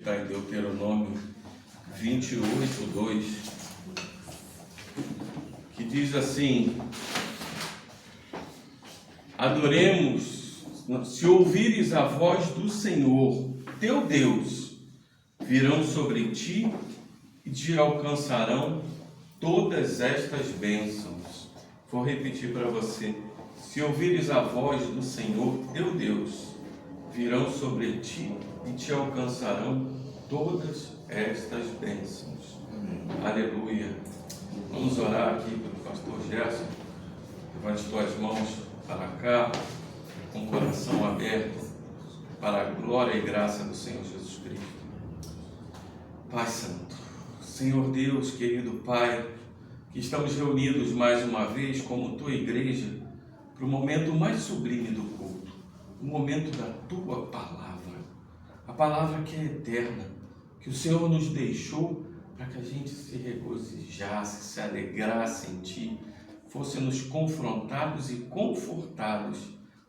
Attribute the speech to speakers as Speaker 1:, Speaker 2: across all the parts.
Speaker 1: Está em Deuteronômio 28, 2, que diz assim: adoremos, se ouvires a voz do Senhor, teu Deus, virão sobre ti e te alcançarão todas estas bênçãos. Vou repetir para você: se ouvires a voz do Senhor, teu Deus, virão sobre ti e te alcançarão todas estas bênçãos. Aleluia. Vamos orar aqui pelo pastor Gerson. Levante tuas mãos para cá, com o coração aberto, para a glória e graça do Senhor Jesus Cristo. Pai Santo, Senhor Deus, querido Pai, que estamos reunidos mais uma vez como tua igreja, para o momento mais sublime do culto, o momento da tua palavra, a palavra que é eterna, que o Senhor nos deixou para que a gente se regozijasse, se alegrasse em ti, fôssemos confrontados e confortados,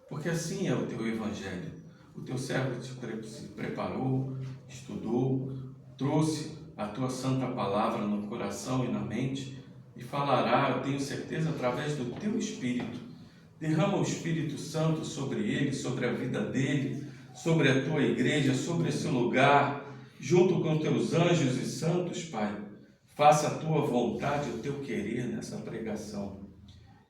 Speaker 1: porque assim é o teu evangelho. O teu servo se preparou, estudou, trouxe a tua santa palavra no coração e na mente e falará, eu tenho certeza, através do teu Espírito. Derrama o Espírito Santo sobre ele, sobre a vida dele, sobre a tua igreja, sobre esse lugar, junto com teus anjos e santos, Pai. Faça a tua vontade, o teu querer nessa pregação.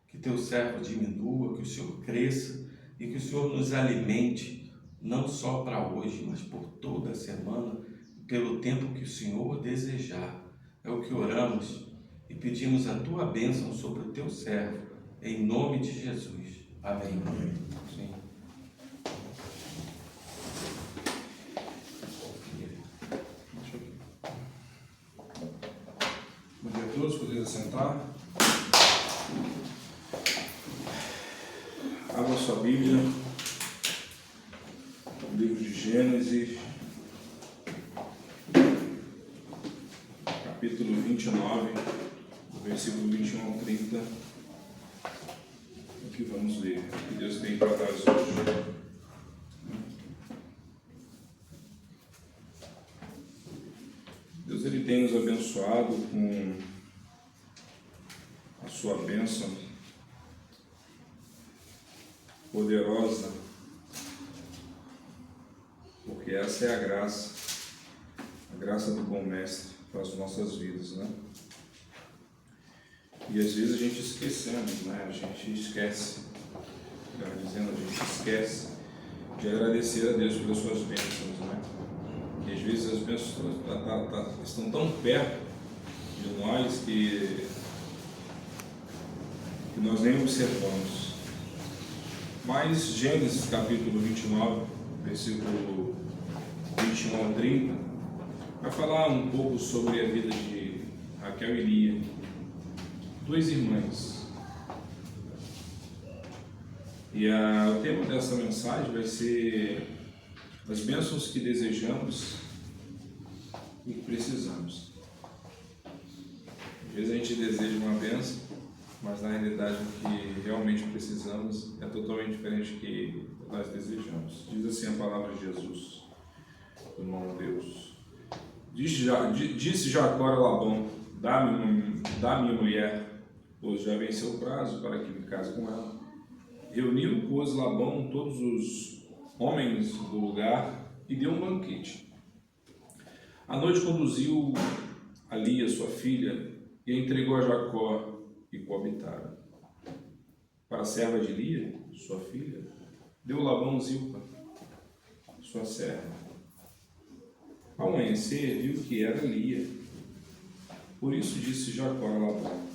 Speaker 1: Que teu servo diminua, que o Senhor cresça e que o Senhor nos alimente, não só para hoje, mas por toda a semana, pelo tempo que o Senhor desejar. É o que oramos e pedimos a tua bênção sobre o teu servo, em nome de Jesus. Amém. Amém. Sim.
Speaker 2: Bom dia a todos, podem assentar. Abra sua Bíblia, no livro de Gênesis, capítulo 29, do versículo 21 ao 30, o que vamos ler, o que Deus tem para nós hoje. Deus, Ele tem nos abençoado com a sua bênção poderosa, porque essa é a graça do bom mestre para as nossas vidas, né? E às vezes a gente esquecemos, né? A gente esquece, melhor dizendo, a gente esquece de agradecer a Deus pelas suas bênçãos, né? E às vezes as bênçãos estão tão perto de nós que nós nem observamos. Mas Gênesis capítulo 29, versículo 21 a 30, vai falar um pouco sobre a vida de Raquel e Lia, duas irmãs. E o tema dessa mensagem vai ser as bênçãos que desejamos e que precisamos. Às vezes a gente deseja uma bênção, mas na realidade o que realmente precisamos é totalmente diferente do que nós desejamos. Diz assim a palavra de Jesus, do irmão Deus. Disse Jacó a Labão: dá-me mulher, pois já venceu o prazo para que me case com ela. Reuniu, pois, Labão todos os homens do lugar e deu um banquete. À noite conduziu a Lia, sua filha, e a entregou a Jacó, e coabitaram. Para a serva de Lia, sua filha, deu Labão Zilpa, sua serva. Ao amanhecer, viu que era Lia. Por isso disse Jacó a Labão: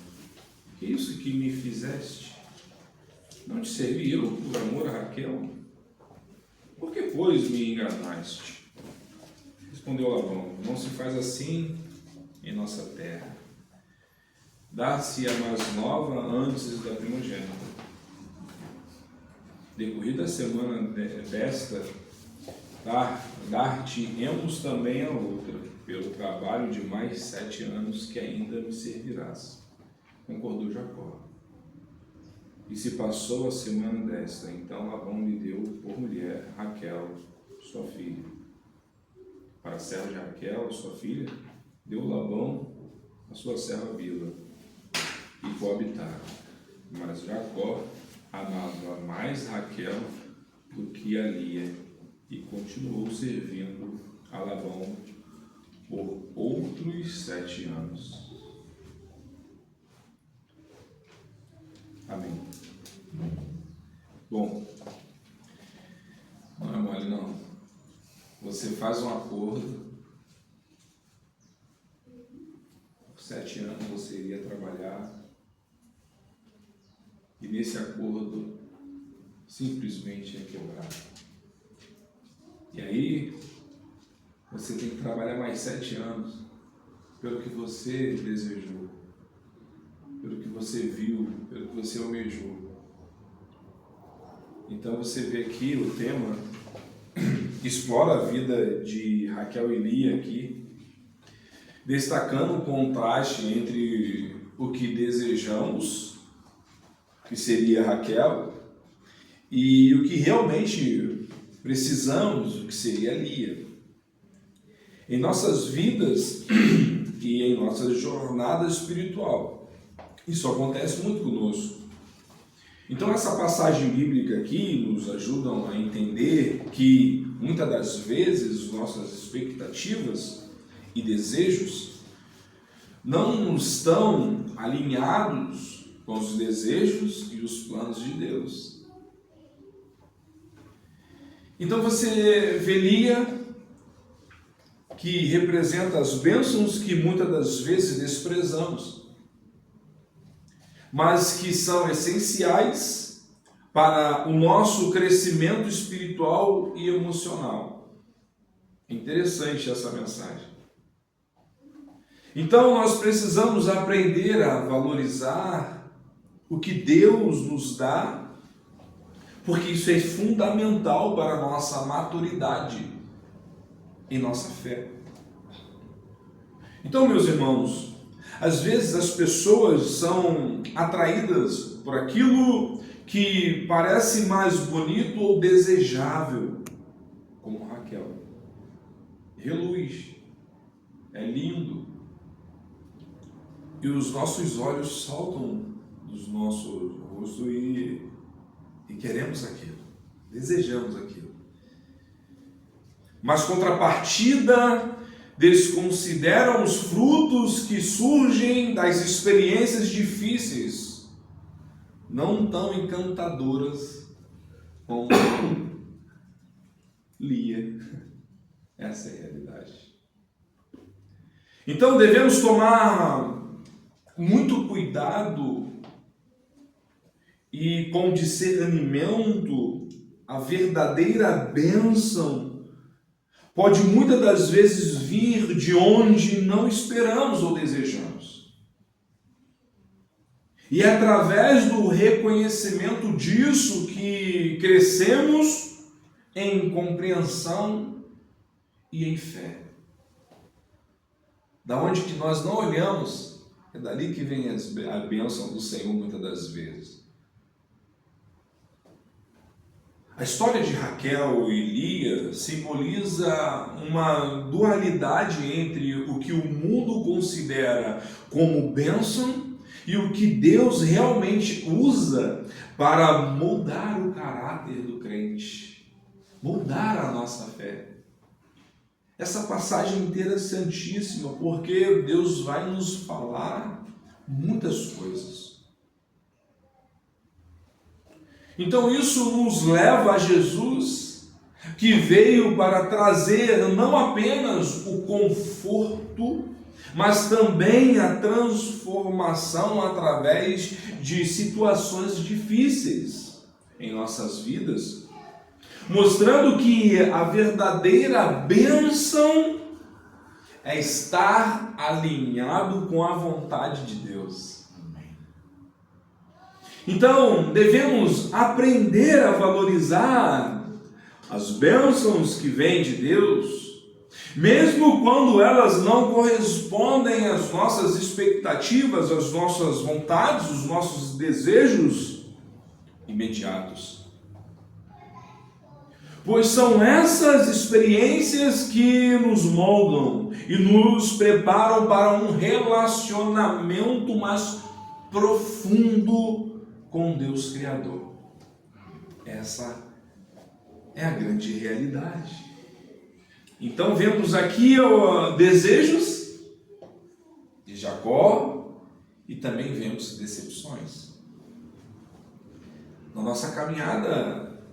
Speaker 2: que isso que me fizeste? Não te servi eu por amor a Raquel? Por que, pois, me enganaste? Respondeu Labão: não se faz assim em nossa terra. Dar-se a mais nova antes da primogênita. Decorrida a semana desta, dar-te-emos também a outra, pelo trabalho de mais 7 anos que ainda me servirás. Concordou Jacó. E se passou a semana desta, então Labão lhe deu por mulher Raquel, sua filha. para a serva de Raquel, sua filha, deu Labão a sua serva Bila, e coabitaram. Mas Jacó amava mais Raquel do que a Lia, e continuou servindo a Labão por outros 7 anos. Amém. Bom, não é mole não. Você faz um acordo, por 7 anos você iria trabalhar, e nesse acordo simplesmente é quebrado. E aí você tem que trabalhar mais 7 anos pelo que você desejou, pelo que você viu, pelo que você almejou. Então você vê aqui o tema explora a vida de Raquel e Lia aqui, destacando o contraste entre o que desejamos, que seria Raquel, e o que realmente precisamos, o que seria Lia. Em nossas vidas e em nossa jornada espiritual, isso acontece muito conosco. Então essa passagem bíblica aqui nos ajuda a entender que muitas das vezes nossas expectativas e desejos não estão alinhados com os desejos e os planos de Deus. Então você vê Lia, que representa as bênçãos que muitas das vezes desprezamos, mas que são essenciais para o nosso crescimento espiritual e emocional. É interessante essa mensagem. Então nós precisamos aprender a valorizar o que Deus nos dá, porque isso é fundamental para a nossa maturidade em nossa fé. Então, meus irmãos, às vezes as pessoas são atraídas por aquilo que parece mais bonito ou desejável, como Raquel. Reluz, é lindo, e os nossos olhos saltam dos nossos rostos e queremos aquilo, desejamos aquilo. Mas contrapartida, desconsideram os frutos que surgem das experiências difíceis, não tão encantadoras como Lia. Essa é a realidade. Então devemos tomar muito cuidado e com discernimento. A verdadeira bênção pode muitas das vezes vir de onde não esperamos ou desejamos. E é através do reconhecimento disso que crescemos em compreensão e em fé. Da onde que nós não olhamos, é dali que vem a bênção do Senhor muitas das vezes. A história de Raquel e Lia simboliza uma dualidade entre o que o mundo considera como bênção e o que Deus realmente usa para moldar o caráter do crente, moldar a nossa fé. Essa passagem é interessantíssima, porque Deus vai nos falar muitas coisas. Então isso nos leva a Jesus, que veio para trazer não apenas o conforto, mas também a transformação através de situações difíceis em nossas vidas, mostrando que a verdadeira bênção é estar alinhado com a vontade de Deus. Então, devemos aprender a valorizar as bênçãos que vêm de Deus, mesmo quando elas não correspondem às nossas expectativas, às nossas vontades, os nossos desejos imediatos. pois são essas experiências que nos moldam e nos preparam para um relacionamento mais profundo com Deus Criador. Essa é a grande realidade. Então vemos aqui desejos de Jacó e também vemos decepções. Na nossa caminhada,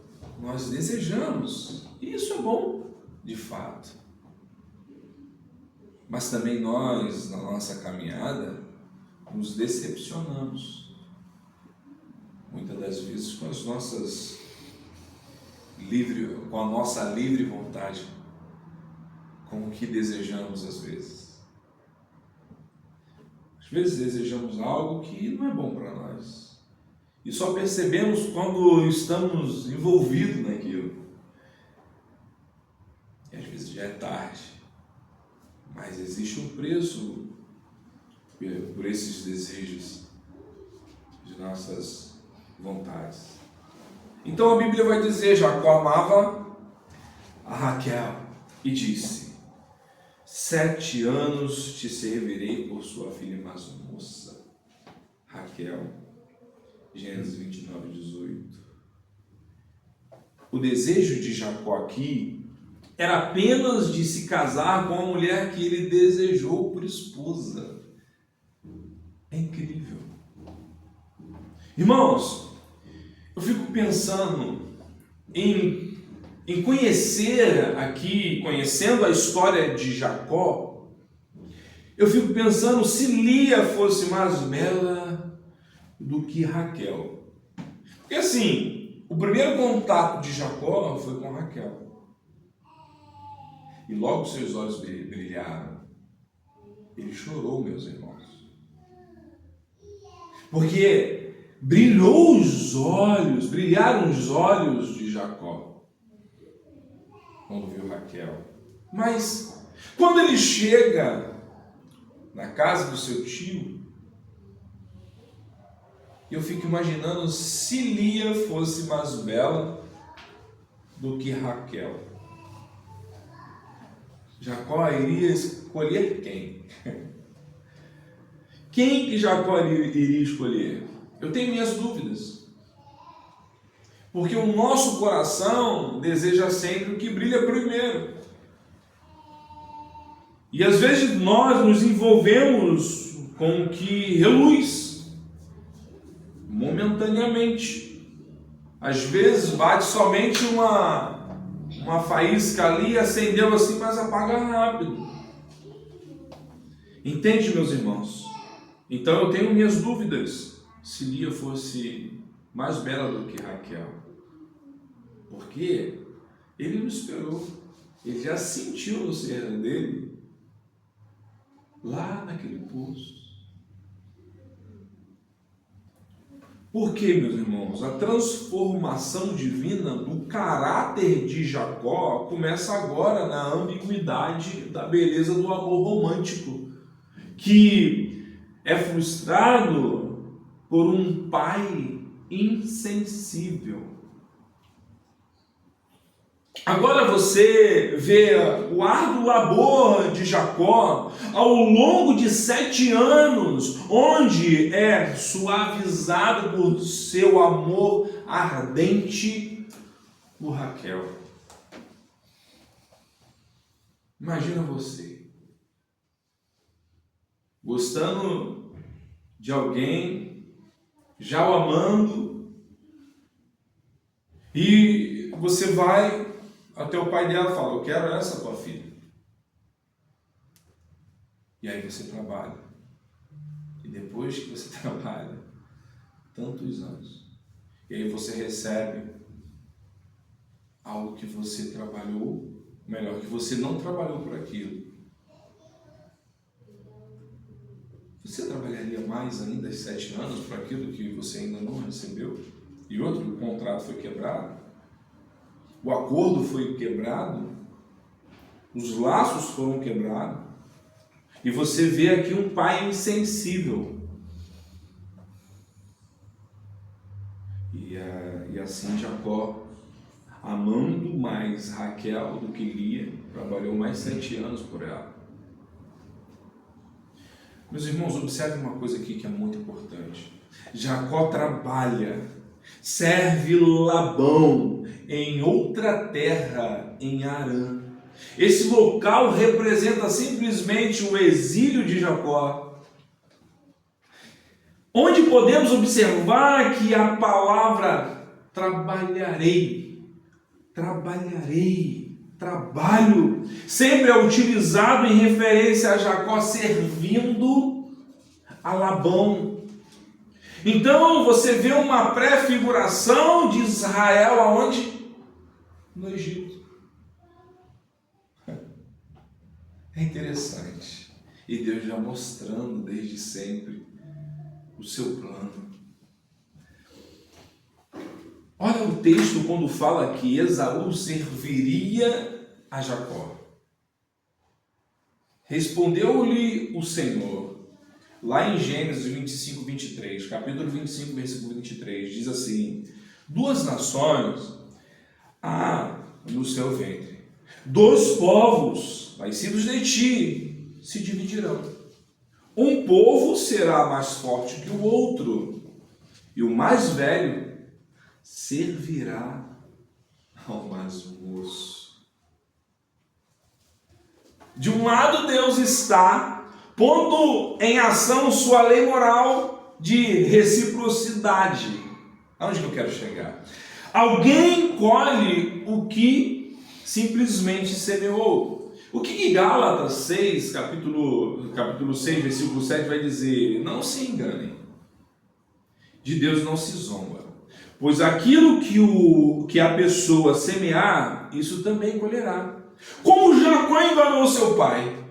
Speaker 2: nós desejamos, e isso é bom, de fato. Mas também nós, na nossa caminhada, nos decepcionamos. Muitas das vezes com a nossa livre vontade, com o que desejamos às vezes. Às vezes desejamos algo que não é bom para nós. E só percebemos quando estamos envolvidos naquilo. E às vezes já é tarde. Mas existe um preço por esses desejos de nossas vontades. Então a Bíblia vai dizer: Jacó amava a Raquel e disse: 7 anos te servirei por sua filha mais moça. Raquel, Gênesis 29, 18. O desejo de Jacó aqui era apenas de se casar com a mulher que ele desejou por esposa. É incrível. Irmãos, eu fico pensando em conhecer aqui, conhecendo a história de Jacó, eu fico pensando se Lia fosse mais bela do que Raquel. Porque assim, o primeiro contato de Jacó foi com Raquel. E logo seus olhos brilharam. Ele chorou, meus irmãos. Porque brilharam os olhos de Jacó quando viu Raquel. Mas quando ele chega na casa do seu tio, eu fico imaginando se Lia fosse mais bela do que Raquel. Jacó iria escolher quem? Quem que Jacó iria escolher? Eu tenho minhas dúvidas. Porque o nosso coração deseja sempre o que brilha primeiro. E às vezes nós nos envolvemos com o que reluz momentaneamente. Às vezes bate somente uma faísca ali, acendeu assim, mas apaga rápido. Entende, meus irmãos? Então eu tenho minhas dúvidas se Lia fosse mais bela do que Raquel. Porque ele não esperou. Ele já sentiu no ser dele lá naquele poço. Por quê, meus irmãos? A transformação divina do caráter de Jacó começa agora na ambiguidade da beleza do amor romântico, que é frustrado por um pai insensível. Agora você vê o árduo labor de Jacó ao longo de 7 anos, onde é suavizado por seu amor ardente por Raquel. Imagina você gostando de alguém, já o amando, e você vai até o pai dela e fala: eu quero essa tua filha. E aí você trabalha. E depois que você trabalha tantos anos, e aí você recebe algo que você trabalhou, melhor, que você não trabalhou por aquilo. Você trabalharia mais ainda 7 anos por aquilo que você ainda não recebeu? E outro, o contrato foi quebrado, o acordo foi quebrado, os laços foram quebrados, e você vê aqui um pai insensível. E assim Jacó amando mais Raquel do que Lia, trabalhou mais 7 anos por ela. Meus irmãos, observe uma coisa aqui que é muito importante. Jacó trabalha, serve Labão em outra terra, em Harã. Esse local representa simplesmente o exílio de Jacó, onde podemos observar que a palavra trabalho, sempre é utilizado em referência a Jacó servindo a Labão. Então você vê uma pré-figuração de Israel aonde? No Egito. É interessante. E Deus já mostrando desde sempre o seu plano. Olha o texto quando fala que Esaú serviria a Jacó. Respondeu-lhe o Senhor, lá em Gênesis 25, 23, capítulo 25, versículo 23, diz assim: 2 nações há no seu ventre, 2 povos nascidos de ti se dividirão. Um povo será mais forte que o outro, e o mais velho servirá ao mais moço. De um lado, Deus está pondo em ação sua lei moral de reciprocidade. Aonde que eu quero chegar? Alguém colhe o que simplesmente semeou. O que Gálatas 6, capítulo 6, versículo 7 vai dizer? Não se enganem, de Deus não se zomba, pois aquilo que a pessoa semear, isso também colherá. Como Jacó enganou seu pai.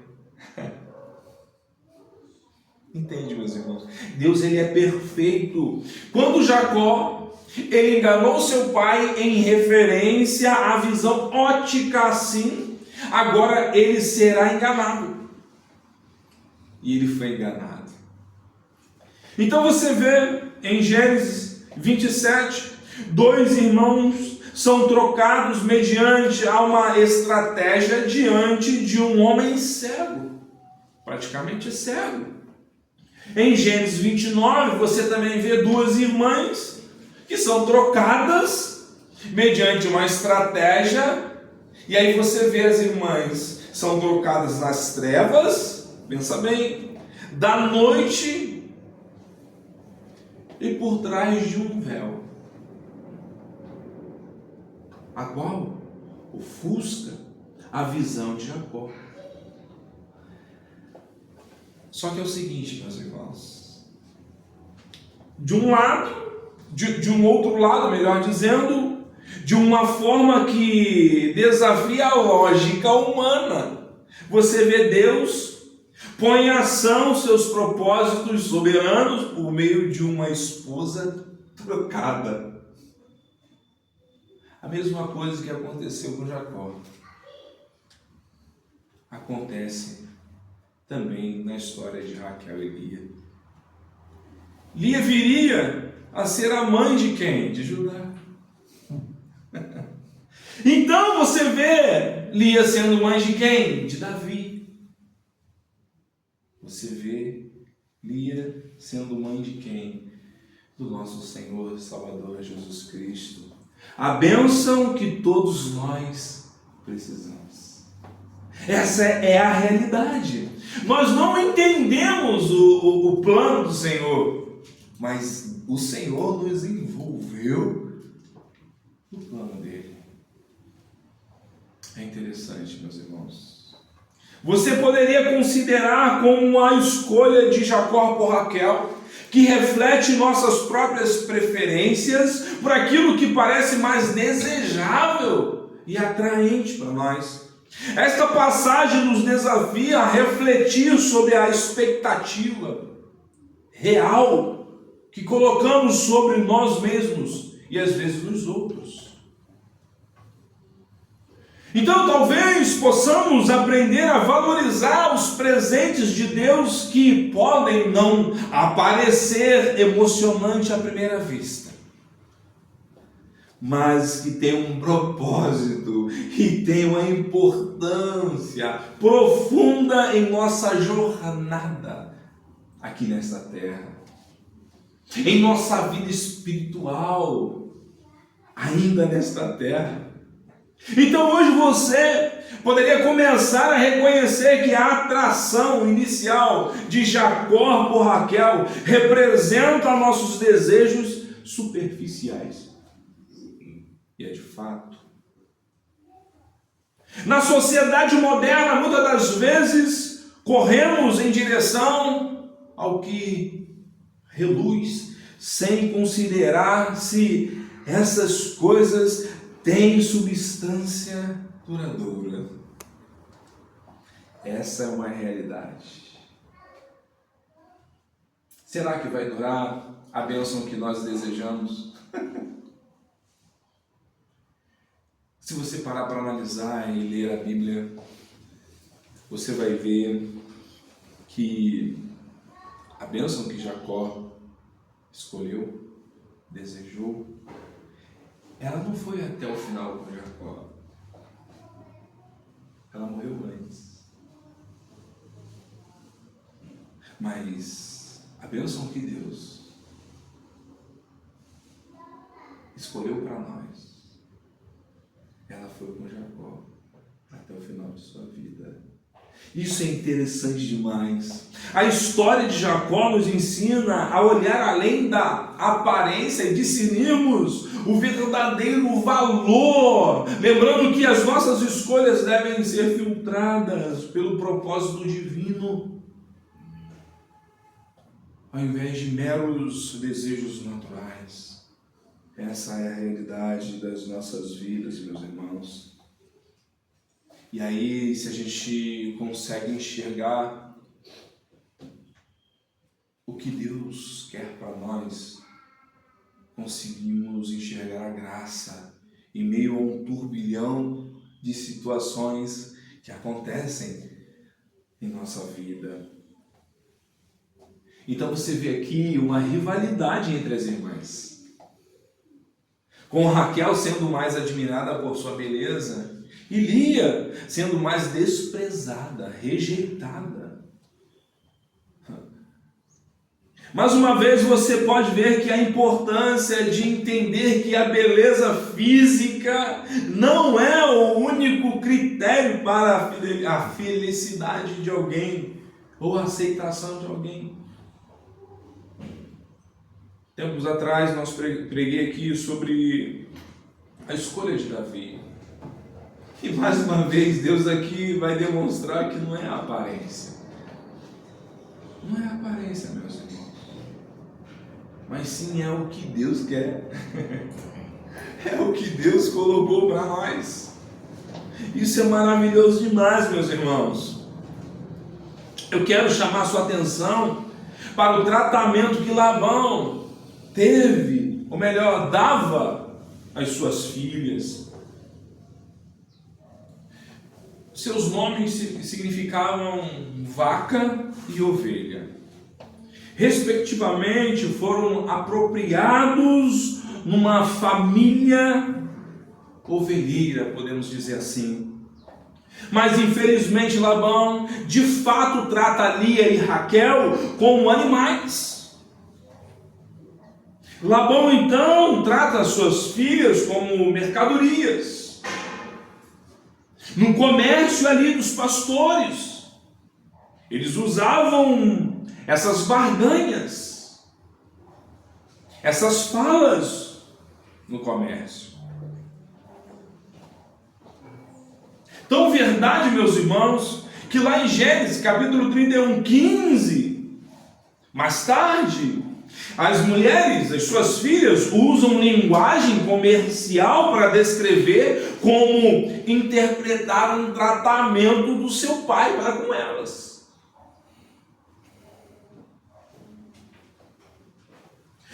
Speaker 2: Entende, meus irmãos? Deus, ele é perfeito. Quando Jacó, ele enganou seu pai em referência à visão ótica assim, agora ele será enganado. E ele foi enganado. Então você vê em Gênesis 27, 2 irmãos são trocados mediante a uma estratégia diante de um homem cego, praticamente cego. Em Gênesis 29, você também vê 2 irmãs que são trocadas mediante uma estratégia, e aí você vê as irmãs são trocadas nas trevas, pensa bem, da noite e por trás de um véu, a qual ofusca a visão de Jacó. Só que é o seguinte, meus irmãos, de um lado, de um outro lado, melhor dizendo, de uma forma que desafia a lógica humana, você vê Deus põe em ação seus propósitos soberanos por meio de uma esposa trocada. A mesma coisa que aconteceu com Jacó acontece também na história de Raquel e Lia. Lia viria a ser a mãe de quem? De Judá. Então você vê Lia sendo mãe de quem? De Davi. Você vê Lia sendo mãe de quem? Do nosso Senhor e Salvador Jesus Cristo. A bênção que todos nós precisamos. Essa é a realidade. Nós não entendemos o plano do Senhor, mas o Senhor nos envolveu no plano dele. É interessante, meus irmãos. Você poderia considerar como a escolha de Jacó por Raquel, que reflete nossas próprias preferências por aquilo que parece mais desejável e atraente para nós. Esta passagem nos desafia a refletir sobre a expectativa real que colocamos sobre nós mesmos e às vezes nos outros. Então talvez possamos aprender a valorizar os presentes de Deus que podem não aparecer emocionante à primeira vista, mas que tem um propósito e tem uma importância profunda em nossa jornada aqui nesta terra, em nossa vida espiritual, ainda nesta terra. Então hoje você poderia começar a reconhecer que a atração inicial de Jacó por Raquel representa nossos desejos superficiais. E é de fato. Na sociedade moderna, muitas das vezes, corremos em direção ao que reluz, sem considerar se essas coisas têm substância duradoura. Essa é uma realidade. Será que vai durar a bênção que nós desejamos? Se você parar para analisar e ler a Bíblia, você vai ver que a bênção que Jacó escolheu, desejou, ela não foi até o final com Jacó. Ela morreu antes. Mas a bênção que Deus escolheu para nós, ela foi com Jacó até o final de sua vida. Isso é interessante demais. A história de Jacó nos ensina a olhar além da aparência e discernirmos o verdadeiro valor, lembrando que as nossas escolhas devem ser filtradas pelo propósito divino, ao invés de meros desejos naturais. Essa é a realidade das nossas vidas, meus irmãos. E aí, se a gente consegue enxergar o que Deus quer para nós, conseguimos enxergar a graça em meio a um turbilhão de situações que acontecem em nossa vida. Então você vê aqui uma rivalidade entre as irmãs. Com Raquel sendo mais admirada por sua beleza e Lia sendo mais desprezada, rejeitada. Mais uma vez você pode ver que a importância de entender que a beleza física não é o único critério para a felicidade de alguém ou a aceitação de alguém. Tempos atrás nós preguei aqui sobre a escolha de Davi. E mais uma vez Deus aqui vai demonstrar que não é a aparência. Não é a aparência, meus irmãos. Mas sim é o que Deus quer. É o que Deus colocou para nós. Isso é maravilhoso demais, meus irmãos. Eu quero chamar sua atenção para o tratamento que Labão teve, ou melhor, dava às suas filhas. Seus nomes significavam vaca e ovelha. Respectivamente, foram apropriados numa família ovelheira, podemos dizer assim. Mas infelizmente Labão, de fato, trata Lia e Raquel como animais. Labão então trata as suas filhas como mercadorias. No comércio ali dos pastores, eles usavam essas barganhas, essas falas no comércio. Tão verdade, meus irmãos, que lá em Gênesis capítulo 31, 15, mais tarde, as mulheres, as suas filhas, usam linguagem comercial para descrever como interpretar um tratamento do seu pai para com elas.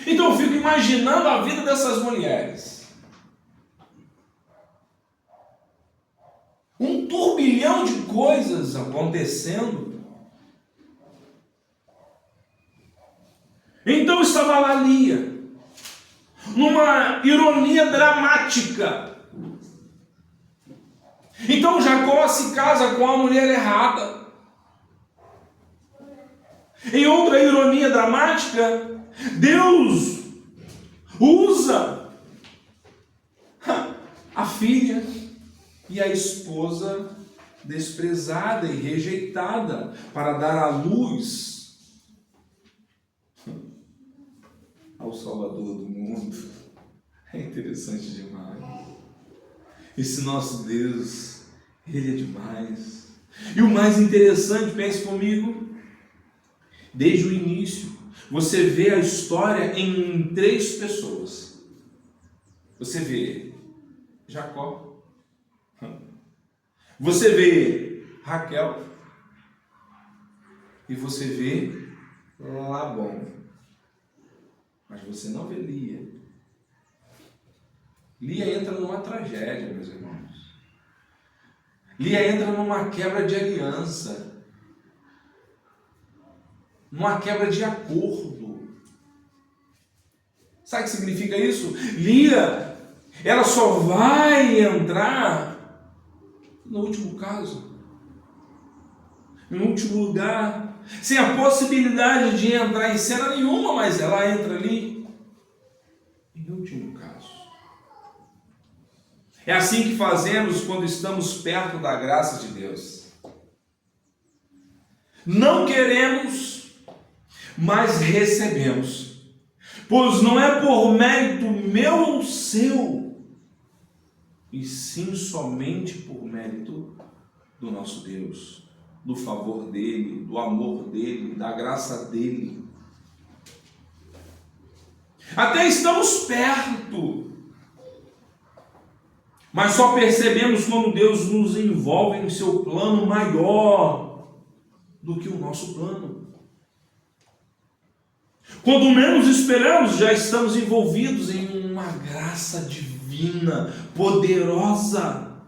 Speaker 2: Então eu fico imaginando a vida dessas mulheres. Um turbilhão de coisas acontecendo. Então estava lá Lia, numa ironia dramática. Então Jacó se casa com a mulher errada. Em outra ironia dramática, Deus usa a filha e a esposa desprezada e rejeitada para dar à luz ao Salvador do mundo. É interessante demais. Esse nosso Deus, Ele é demais. E o mais interessante, pense comigo, desde o início, você vê a história em 3 pessoas. Você vê Jacó, você vê Raquel e você vê Labão. Mas você não vê Lia. Lia entra numa tragédia, meus irmãos. Lia entra numa quebra de aliança, numa quebra de acordo. Sabe o que significa isso? Lia, ela só vai entrar no último caso, no último lugar, sem a possibilidade de entrar em cena nenhuma, mas ela entra ali em último caso. É assim que fazemos quando estamos perto da graça de Deus. Não queremos, mas recebemos, pois não é por mérito meu ou seu, e sim somente por mérito do nosso Deus, do favor dele, do amor dele, da graça dele. Até estamos perto, mas só percebemos quando Deus nos envolve em seu plano maior do que o nosso plano. Quando menos esperamos, já estamos envolvidos em uma graça divina, poderosa.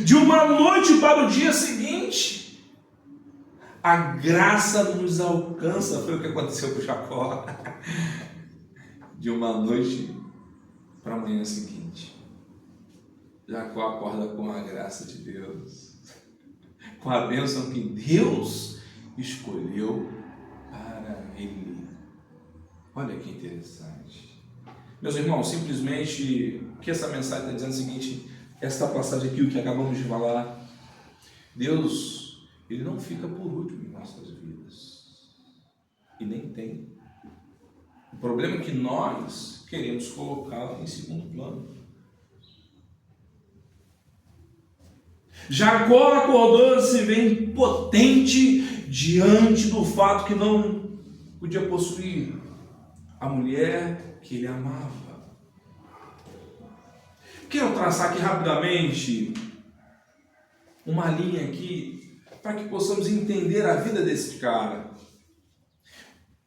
Speaker 2: De uma noite para o dia seguinte, a graça nos alcança. Foi o que aconteceu com Jacó. De uma noite para a manhã seguinte, Jacó acorda com a graça de Deus, com a bênção que Deus escolheu para ele. Olha que interessante. Meus irmãos, simplesmente o que essa mensagem está dizendo é o seguinte: esta passagem aqui, o que acabamos de falar, Deus, Ele não fica por último em nossas vidas. E nem tem. O problema é que nós queremos colocá-lo em segundo plano. Jacó acordou-se bem impotente diante do fato que não podia possuir a mulher que ele amava. Quero traçar aqui rapidamente uma linha aqui para que possamos entender a vida desse cara.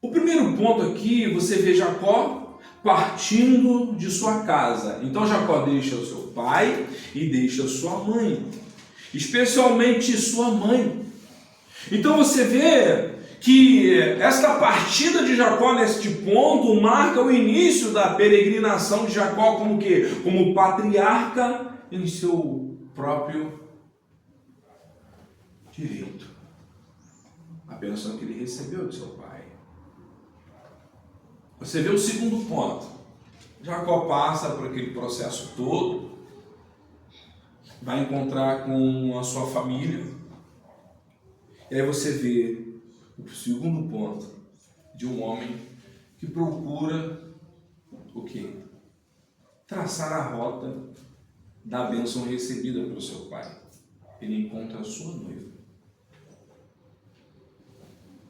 Speaker 2: O primeiro ponto aqui, você vê Jacó partindo de sua casa. Então Jacó deixa o seu pai e deixa sua mãe, especialmente sua mãe. Então você vê que esta partida de Jacó neste ponto marca o início da peregrinação de Jacó como quê? Como patriarca em seu próprio direito. A bênção que ele recebeu de seu pai. Você vê o segundo ponto. Jacó passa por aquele processo todo, vai encontrar com a sua família, e aí você vê o segundo ponto de um homem que procura o quê? Traçar a rota da bênção recebida pelo seu pai. Ele encontra a sua noiva.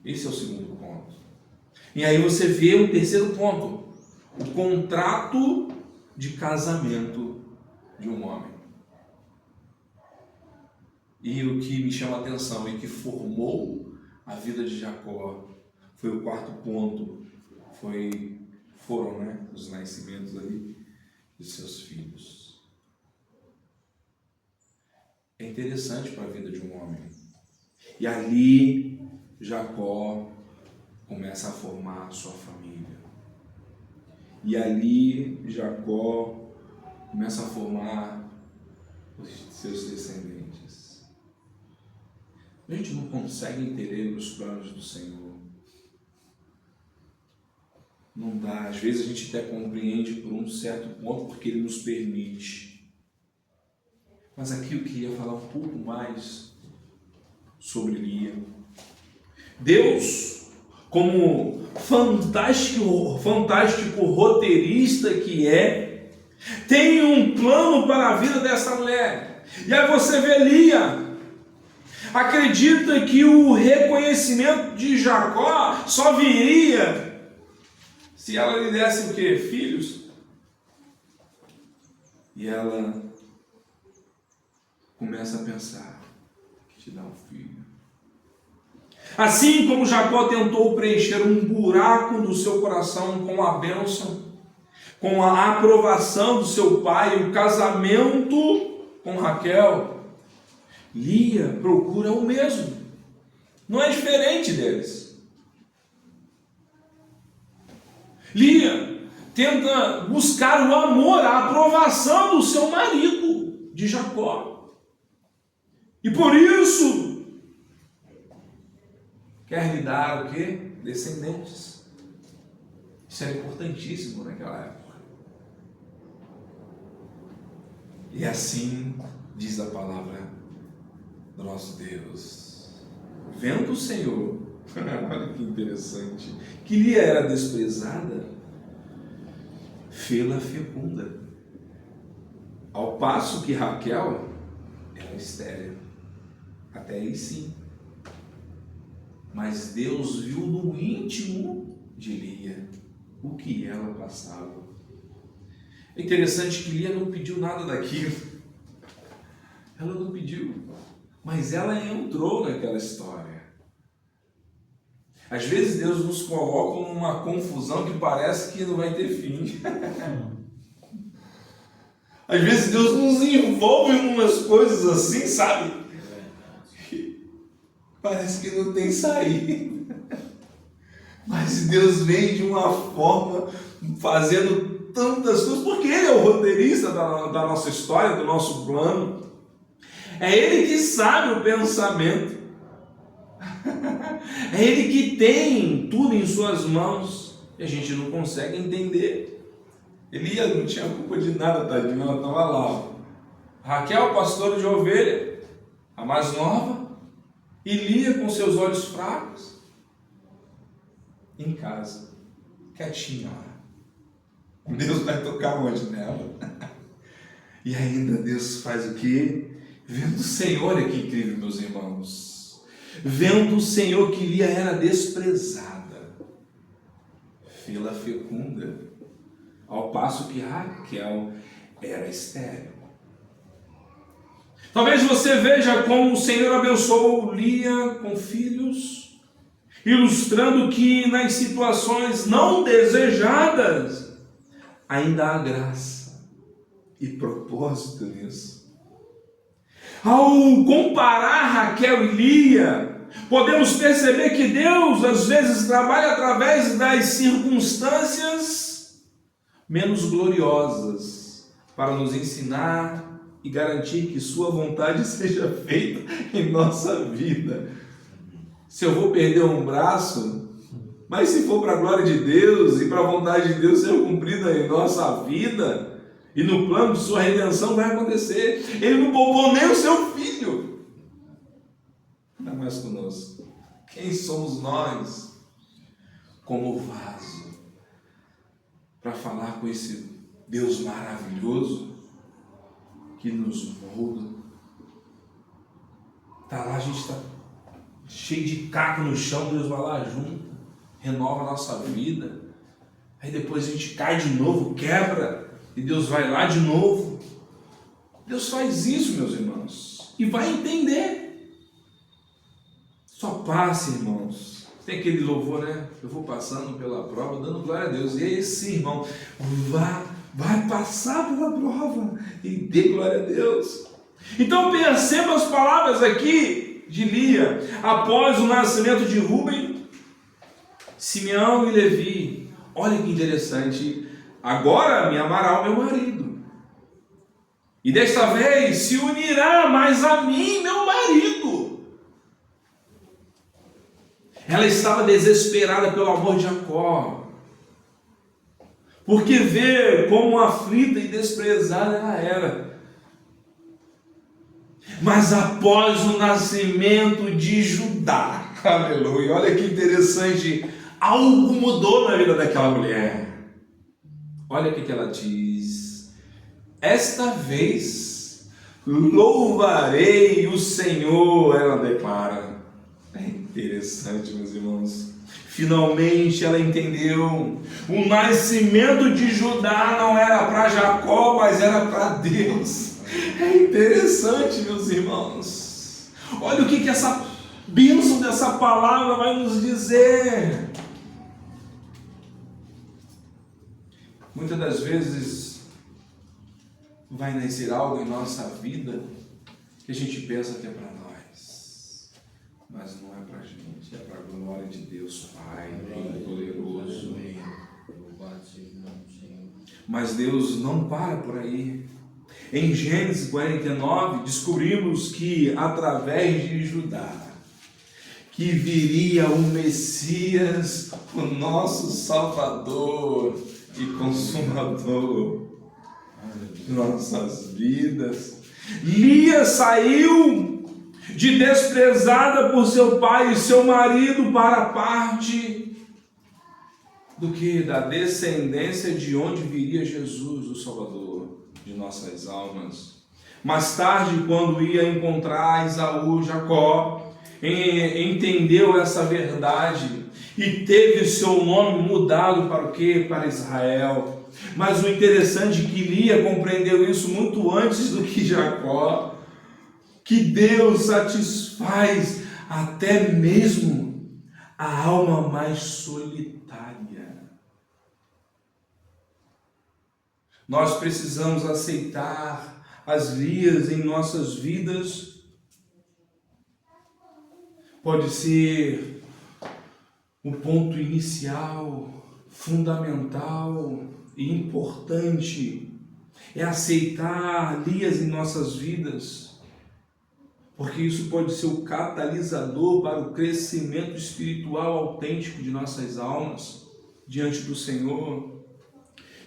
Speaker 2: Esse é o segundo ponto. E aí você vê o terceiro ponto, o contrato de casamento de um homem. E o que me chama a atenção e que formou a vida de Jacó foi o quarto ponto, foram os nascimentos ali de seus filhos. É interessante para a vida de um homem. E ali Jacó começa a formar a sua família. E ali Jacó começa a formar os seus descendentes. A gente não consegue entender os planos do Senhor. Não dá. Às vezes a gente até compreende por um certo ponto, porque Ele nos permite. Mas aqui eu queria falar um pouco mais sobre Lia. Deus, como fantástico roteirista que é, tem um plano para a vida dessa mulher. E aí você vê Lia, acredita que o reconhecimento de Jacó só viria se ela lhe desse o quê? Filhos. E ela começa a pensar que te dá um filho. Assim como Jacó tentou preencher um buraco do seu coração com a bênção, com a aprovação do seu pai, o casamento com Raquel, Lia procura o mesmo. Não é diferente deles. Lia tenta buscar o amor, a aprovação do seu marido, de Jacó. E por isso quer lhe dar o quê? Descendentes. Isso era importantíssimo naquela época. E assim diz a palavra do nosso Deus. Vendo o Senhor, olha que interessante, que Lia era desprezada, fê-la fecunda. Ao passo que Raquel era estéril. Até aí sim. Mas Deus viu no íntimo de Lia o que ela passava. É interessante que Lia não pediu nada daquilo. Ela não pediu, mas ela entrou naquela história. Às vezes Deus nos coloca numa confusão que parece que não vai ter fim. Às vezes Deus nos envolve em umas coisas assim, sabe? Parece que não tem saída. Mas Deus vem de uma forma fazendo tantas coisas, porque Ele é o roteirista da nossa história, do nosso plano. É Ele que sabe o pensamento. É Ele que tem tudo em suas mãos. E a gente não consegue entender. Elia não tinha culpa de nada, tadinho. Ela estava lá. Ó. Raquel, pastora de ovelha, a mais nova. E Lia com seus olhos fracos, em casa, quietinha lá. Deus vai tocar onde nela? E ainda Deus faz o quê? Vendo o Senhor, olha que incrível, meus irmãos. Vendo o Senhor que Lia era desprezada, fê-la fecunda, ao passo que Raquel era estéril. Talvez você veja como o Senhor abençoou Lia com filhos, ilustrando que nas situações não desejadas, ainda há graça e propósito nisso. Ao comparar Raquel e Lia, podemos perceber que Deus às vezes trabalha através das circunstâncias menos gloriosas para nos ensinar e garantir que sua vontade seja feita em nossa vida. Se eu vou perder um braço, mas se for para a glória de Deus e para a vontade de Deus ser cumprida em nossa vida, e no plano de sua redenção vai acontecer. Ele não poupou nem o seu filho. Não mais conosco. Quem somos nós como vaso para falar com esse Deus maravilhoso que nos molda? Tá lá, a gente está cheio de caco no chão, Deus vai lá junto, renova a nossa vida, aí depois a gente cai de novo, quebra, e Deus vai lá de novo. Deus faz isso, meus irmãos, e vai entender. Só passe, irmãos. Tem aquele louvor, né? Eu vou passando pela prova, dando glória a Deus. E aí sim, irmão, vai passar pela prova e dê glória a Deus. Então perceba as palavras aqui de Lia. Após o nascimento de Rúben, Simeão e Levi, olha que interessante, agora me amará o meu marido. E desta vez se unirá mais a mim, meu marido. Ela estava desesperada pelo amor de Jacó, porque vê como aflita e desprezada ela era. Mas após o nascimento de Judá, aleluia, olha que interessante, algo mudou na vida daquela mulher. Olha o que ela diz: esta vez louvarei o Senhor, ela declara. É interessante, meus irmãos. Finalmente ela entendeu. O nascimento de Judá não era para Jacó, mas era para Deus. É interessante, meus irmãos. Olha o que essa bênção dessa palavra vai nos dizer. Muitas das vezes vai nascer algo em nossa vida que a gente pensa que é para nós, mas não é para a gente, é para a glória de Deus Pai, Todo-Poderoso. Mas Deus não para por aí. Em Gênesis 49, descobrimos que através de Judá, que viria o Messias, o nosso Salvador e Consumador de nossas vidas. Lia saiu de desprezada por seu pai e seu marido para parte do que? Da descendência de onde viria Jesus, o Salvador de nossas almas. Mais tarde, quando ia encontrar Esaú, Jacó entendeu essa verdade e teve seu nome mudado para o quê? Para Israel. Mas o interessante é que Lia compreendeu isso muito antes do que Jacó, que Deus satisfaz até mesmo a alma mais solitária. Nós precisamos aceitar as Lias em nossas vidas. Pode ser o ponto inicial, fundamental e importante, é aceitar Lias em nossas vidas, porque isso pode ser o catalisador para o crescimento espiritual autêntico de nossas almas diante do Senhor.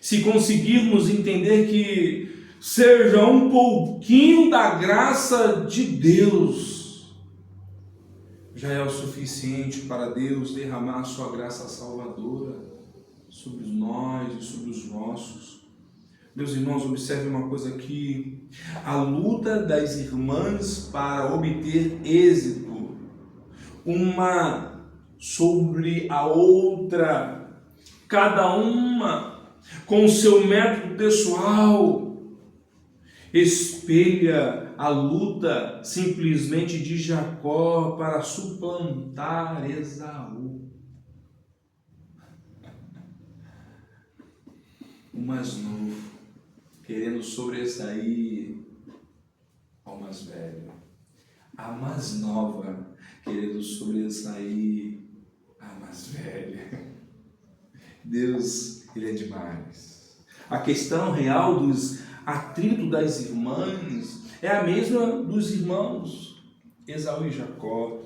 Speaker 2: Se conseguirmos entender que seja um pouquinho da graça de Deus, já é o suficiente para Deus derramar a sua graça salvadora sobre nós e sobre os nossos. Meus irmãos, observe uma coisa aqui: a luta das irmãs para obter êxito, uma sobre a outra, cada uma com o seu método pessoal, espelha a luta simplesmente de Jacó para suplantar Esaú. O mais novo querendo sobressair ao mais velho, a mais nova querendo sobressair à mais velha. Deus, Ele é demais. A questão real dos atritos das irmãs é a mesma dos irmãos Esaú e Jacó.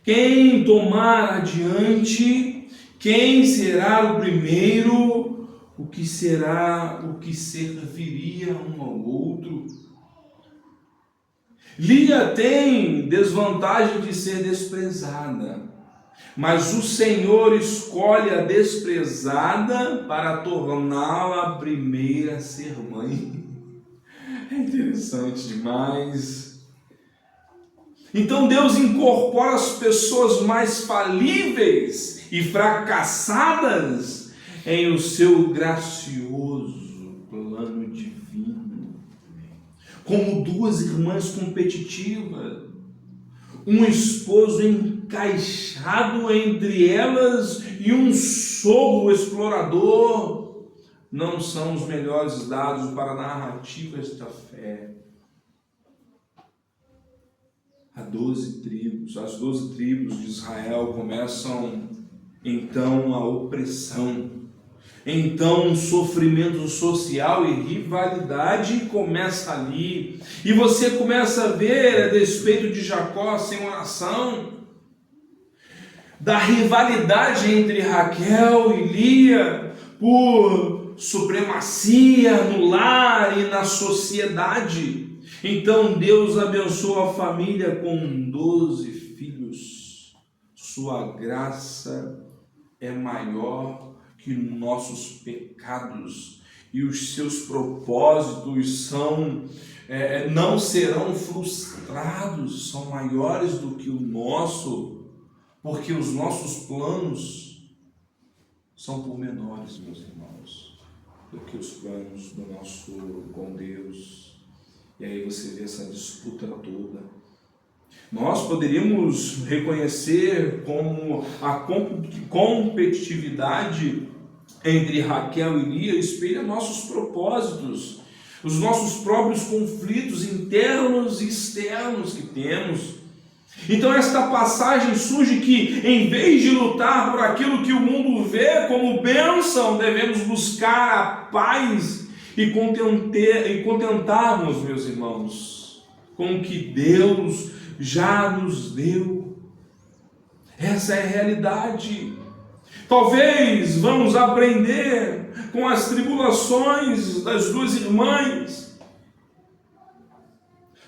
Speaker 2: Quem tomar adiante, quem será o primeiro, o que serviria um ao outro. Lia tem desvantagem de ser desprezada, mas o Senhor escolhe a desprezada para torná-la a primeira a ser mãe. É interessante demais. Então Deus incorpora as pessoas mais falíveis e fracassadas em o seu gracioso plano divino, como duas irmãs competitivas, um esposo encaixado entre elas e um sogro explorador, não são os melhores dados para narrativas da fé. As 12 tribos de Israel começam então a opressão. Então, um sofrimento social e rivalidade começa ali. E você começa a ver, a despeito de Jacó sem oração, da rivalidade entre Raquel e Lia por supremacia no lar e na sociedade. Então Deus abençoa a família com 12 filhos. Sua graça é maior que nossos pecados, e os seus propósitos não serão frustrados, são maiores do que o nosso, porque os nossos planos são pormenores, meus irmãos, do que os planos do nosso com Deus. E aí você vê essa disputa toda. Nós poderíamos reconhecer como a competitividade entre Raquel e Lia espelha nossos propósitos, os nossos próprios conflitos internos e externos que temos. Então esta passagem surge que, em vez de lutar por aquilo que o mundo vê como bênção, devemos buscar a paz e contentarmos, meus irmãos, com o que Deus já nos deu. Essa é a realidade. Talvez vamos aprender com as tribulações das duas irmãs.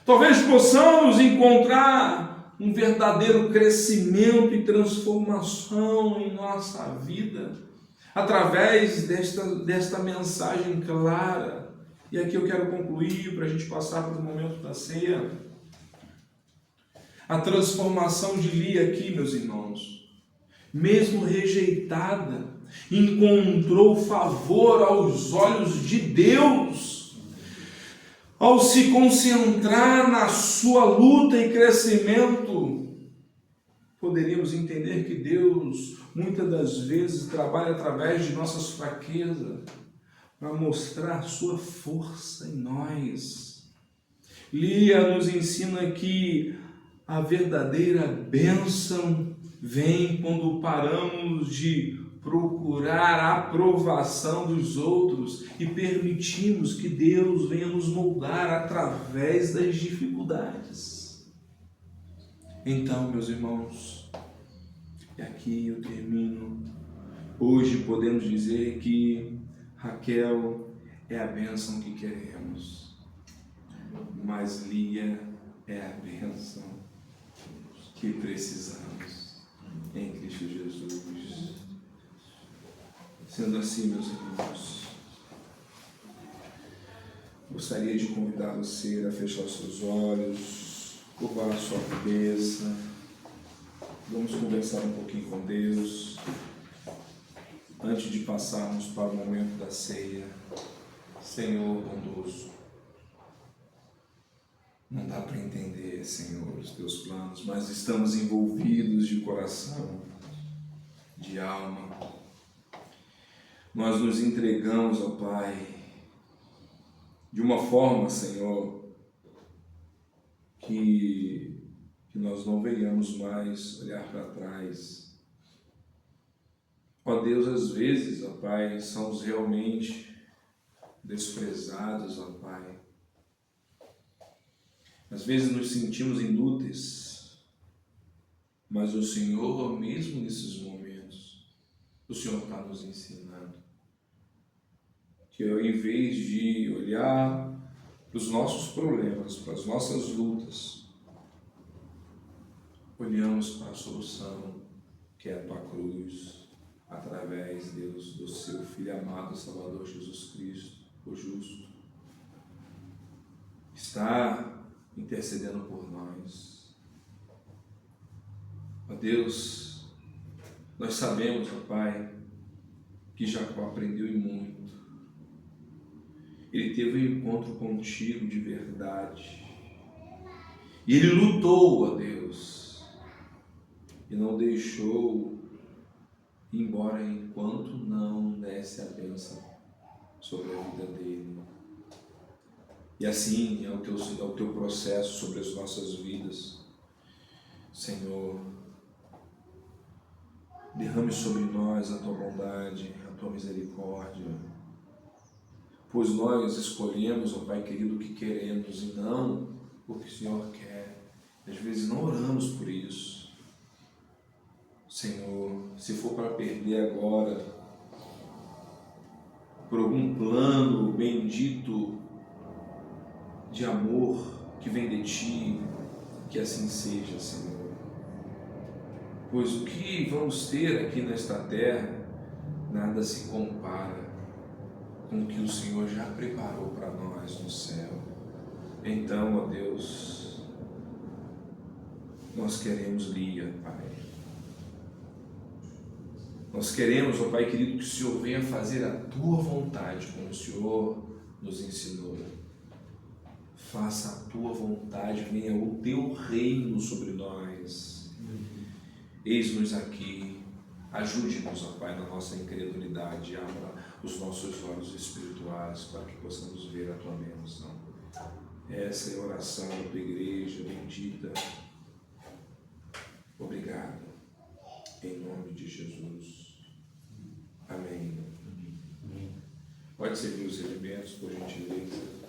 Speaker 2: Talvez possamos encontrar um verdadeiro crescimento e transformação em nossa vida através desta mensagem clara. E aqui eu quero concluir para a gente passar para o momento da ceia. A transformação de Lia aqui, meus irmãos, mesmo rejeitada, encontrou favor aos olhos de Deus, ao se concentrar na sua luta e crescimento. Poderíamos entender que Deus, muitas das vezes, trabalha através de nossas fraquezas, para mostrar sua força em nós. Lia nos ensina que a verdadeira bênção vem quando paramos de procurar a aprovação dos outros e permitimos que Deus venha nos moldar através das dificuldades. Então, meus irmãos, e aqui eu termino. Hoje podemos dizer que Raquel é a bênção que queremos, mas Lia é a bênção que precisamos em Cristo Jesus. Sendo assim, meus irmãos, gostaria de convidar você a fechar os seus olhos, curvar a sua cabeça. Vamos conversar um pouquinho com Deus antes de passarmos para o momento da ceia. Senhor bondoso, não dá para entender, Senhor, os teus planos, mas estamos envolvidos de coração, de alma. Nós nos entregamos ao Pai de uma forma, Senhor, que nós não venhamos mais olhar para trás. Ó Deus, às vezes, ó Pai, somos realmente desprezados, ó Pai. Às vezes nos sentimos inúteis, mas o Senhor, mesmo nesses momentos, o Senhor está nos ensinando que ao invés de olhar para os nossos problemas, para as nossas lutas, olhamos para a solução, que é a tua cruz, através, Deus, do seu Filho amado, Salvador Jesus Cristo, o justo, está intercedendo por nós. Ó Deus, nós sabemos, ó Pai, que Jacó aprendeu e muito. Ele teve um encontro contigo de verdade. E ele lutou, ó Deus, e não deixou ir embora enquanto não desse a bênção sobre a vida dele. E assim é o teu processo sobre as nossas vidas. Senhor, derrame sobre nós a tua bondade, a tua misericórdia, pois nós escolhemos, ó Pai querido, o que queremos e não o que o Senhor quer. Às vezes não oramos por isso. Senhor, se for para perder agora, por algum plano bendito de amor que vem de Ti, que assim seja, Senhor. Pois o que vamos ter aqui nesta terra, nada se compara com o que o Senhor já preparou para nós no céu. Então, ó Deus, nós queremos Lia, Pai. Nós queremos, ó Pai querido, que o Senhor venha fazer a Tua vontade, como o Senhor nos ensinou. Faça a Tua vontade, venha o Teu reino sobre nós. Eis-nos aqui, ajude-nos, ó Pai, na nossa incredulidade, abra os nossos olhos espirituais para que possamos ver a Tua bênção. Essa é a oração da Tua igreja bendita. Obrigado, em nome de Jesus. Amém. Pode servir os elementos, por gentileza.